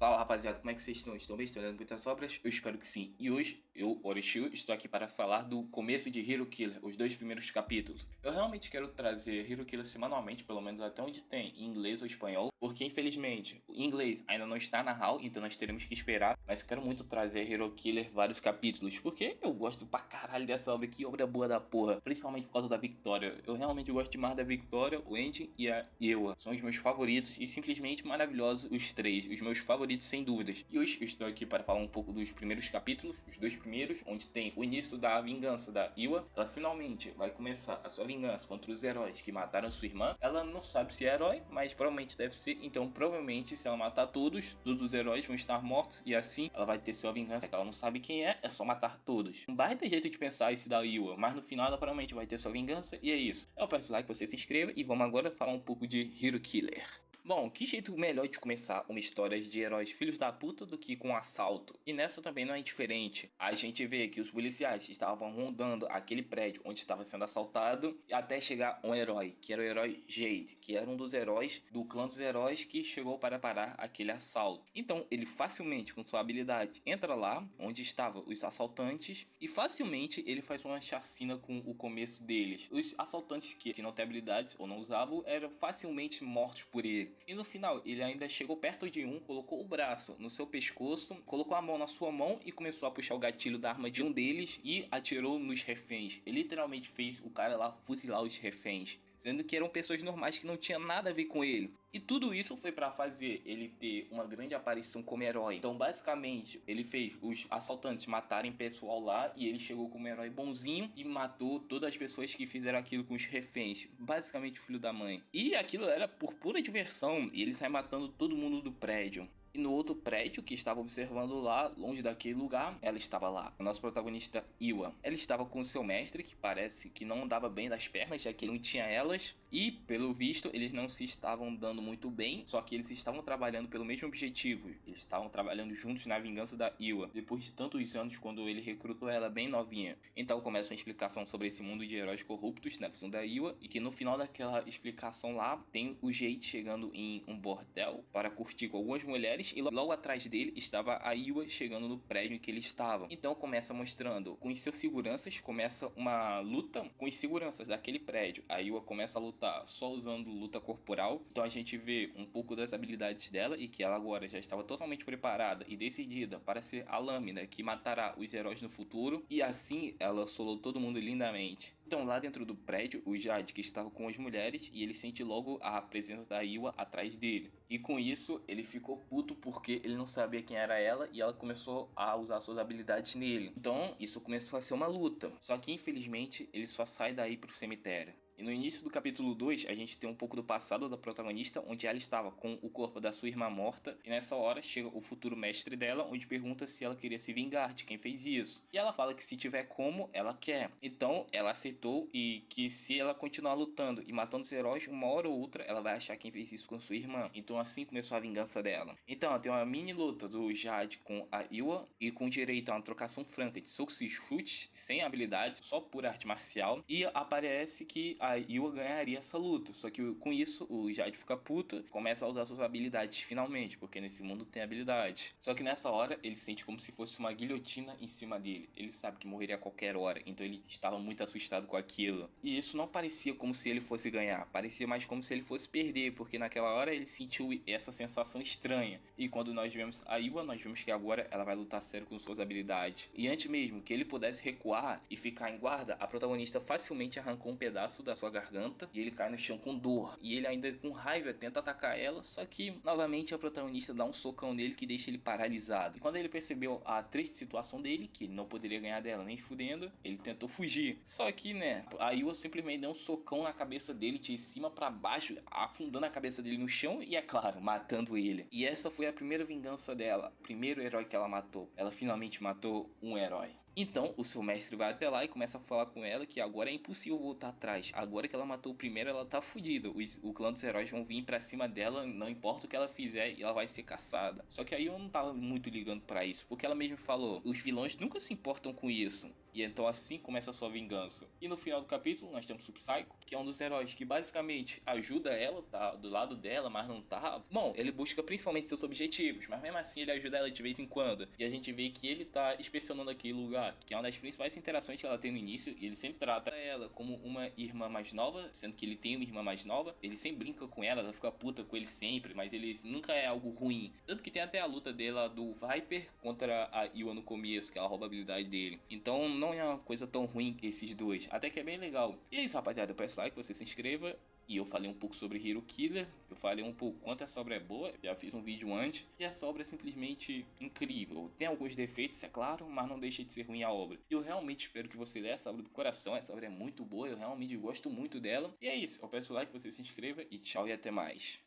Fala rapaziada, como é que vocês estão? Estão bem? Estão dando muitas obras? Eu espero que sim. E hoje, eu, Orochiu, estou aqui para falar do começo de Hero Killer, os dois primeiros capítulos. Eu realmente quero trazer Hero Killer semanalmente, pelo menos até onde tem, em inglês ou espanhol, porque infelizmente, o inglês ainda não está na HAL, então nós teremos que esperar. Mas quero muito trazer Hero Killer vários capítulos, porque eu gosto pra caralho dessa obra, que obra boa da porra. Principalmente por causa da Victoria. Eu realmente gosto demais da Victoria, o Enjin e a Ewa. São os meus favoritos e simplesmente maravilhosos os três, os meus favoritos sem dúvidas. E hoje eu estou aqui para falar um pouco dos primeiros capítulos, os dois primeiros, onde tem o início da vingança da Ewa. Ela finalmente vai começar a sua vingança contra os heróis que mataram sua irmã. Ela não sabe se é herói, mas provavelmente deve ser. Então provavelmente se ela matar todos os heróis vão estar mortos e assim ela vai ter sua vingança. Ela não sabe quem é só matar todos. Um baita jeito de pensar esse da Ewa, mas no final ela provavelmente vai ter sua vingança e é isso. Eu peço like, você se inscreva e vamos agora falar um pouco de Hero Killer. Bom, que jeito melhor de começar uma história de heróis filhos da puta do que com um assalto? E nessa também não é diferente. A gente vê que os policiais estavam rondando aquele prédio onde estava sendo assaltado até chegar um herói, que era o herói Jade, que era um dos heróis do clã dos heróis que chegou para parar aquele assalto. Então ele facilmente, com sua habilidade, entra lá onde estavam os assaltantes e facilmente ele faz uma chacina com o começo deles. Os assaltantes que não têm habilidades ou não usavam eram facilmente mortos por ele. E no final, ele ainda chegou perto de um, colocou o braço no seu pescoço, colocou a mão na sua mão e começou a puxar o gatilho da arma de um deles e atirou nos reféns. Ele literalmente fez o cara lá fuzilar os reféns, sendo que eram pessoas normais que não tinham nada a ver com ele. E tudo isso foi para fazer ele ter uma grande aparição como herói. Então basicamente ele fez os assaltantes matarem pessoal lá e ele chegou como herói bonzinho e matou todas as pessoas que fizeram aquilo com os reféns. Basicamente filho da mãe. E aquilo era por pura diversão e ele sai matando todo mundo do prédio. E no outro prédio que estava observando lá, longe daquele lugar, ela estava lá. A nossa protagonista, Ewa. Ela estava com o seu mestre, que parece que não andava bem das pernas, já que ele não tinha elas. E, pelo visto, eles não se estavam dando muito bem, só que eles estavam trabalhando pelo mesmo objetivo. Eles estavam trabalhando juntos na vingança da Ewa, depois de tantos anos quando ele recrutou ela bem novinha. Então começa uma explicação sobre esse mundo de heróis corruptos na visão da Ewa, e que no final daquela explicação lá, tem o Jade chegando em um bordel para curtir com algumas mulheres, e logo atrás dele estava a Ewa chegando no prédio em que ele estava. Então começa mostrando com os seus seguranças, começa uma luta com os seguranças daquele prédio. A Ewa começa a lutar só usando luta corporal. Então a gente vê um pouco das habilidades dela e que ela agora já estava totalmente preparada e decidida para ser a lâmina que matará os heróis no futuro. E assim ela solou todo mundo lindamente. Então lá dentro do prédio, o Jade que estava com as mulheres e ele sente logo a presença da Ewa atrás dele. E com isso ele ficou puto porque ele não sabia quem era ela e ela começou a usar suas habilidades nele. Então isso começou a ser uma luta. Só que infelizmente ele só sai daí pro cemitério. E no início do capítulo 2, a gente tem um pouco do passado da protagonista, onde ela estava com o corpo da sua irmã morta. E nessa hora chega o futuro mestre dela, onde pergunta se ela queria se vingar de quem fez isso. E ela fala que se tiver como, ela quer. Então ela aceitou e que se ela continuar lutando e matando os heróis, uma hora ou outra ela vai achar quem fez isso com sua irmã. Então assim começou a vingança dela. Então tem uma mini luta do Jade com a Ewa e com direito a uma trocação franca de socos e chutes, sem habilidade, só por arte marcial. E aparece que a Ewa ganharia essa luta, só que com isso o Jade fica puto, começa a usar suas habilidades finalmente, porque nesse mundo tem habilidade. Só que nessa hora ele sente como se fosse uma guilhotina em cima dele, ele sabe que morreria a qualquer hora, então ele estava muito assustado com aquilo. E isso não parecia como se ele fosse ganhar, parecia mais como se ele fosse perder, porque naquela hora ele sentiu essa sensação estranha. E quando nós vemos a Ewa, nós vemos que agora ela vai lutar sério com suas habilidades. E antes mesmo que ele pudesse recuar e ficar em guarda, a protagonista facilmente arrancou um pedaço da sua garganta e ele cai no chão com dor. E ele ainda com raiva tenta atacar ela, só que novamente a protagonista dá um socão nele que deixa ele paralisado. E quando ele percebeu a triste situação dele, que ele não poderia ganhar dela nem fudendo, ele tentou fugir. Só que né, a Ewa simplesmente deu um socão na cabeça dele de cima para baixo, afundando a cabeça dele no chão e é claro, matando ele. E essa foi a primeira vingança dela, primeiro herói que ela matou. Ela finalmente matou um herói. Então, o seu mestre vai até lá e começa a falar com ela que agora é impossível voltar atrás. Agora que ela matou o primeiro, ela tá fudida. O clã dos heróis vão vir pra cima dela, não importa o que ela fizer, e ela vai ser caçada. Só que aí eu não tava muito ligando pra isso, porque ela mesma falou, os vilões nunca se importam com isso. E então assim começa a sua vingança. E no final do capítulo nós temos o Psycho, que é um dos heróis que basicamente ajuda ela, tá do lado dela, mas não tá. Bom, ele busca principalmente seus objetivos, mas mesmo assim ele ajuda ela de vez em quando. E a gente vê que ele tá inspecionando aquele lugar, que é uma das principais interações que ela tem no início, e ele sempre trata ela como uma irmã mais nova, sendo que ele tem uma irmã mais nova. Ele sempre brinca com ela fica puta com ele sempre, mas ele nunca é algo ruim. Tanto que tem até a luta dela do Viper contra a Iwa no começo, que ela rouba a habilidade dele. Então não é uma coisa tão ruim esses dois, até que é bem legal. E é isso, rapaziada, eu peço like, você se inscreva. E eu falei um pouco sobre Hero Killer, eu falei um pouco quanto essa obra é boa, já fiz um vídeo antes, e essa obra é simplesmente incrível. Tem alguns defeitos, é claro, mas não deixa de ser ruim a obra. Eu realmente espero que você leia essa obra do coração, essa obra é muito boa, eu realmente gosto muito dela. E é isso, eu peço like, você se inscreva e tchau e até mais.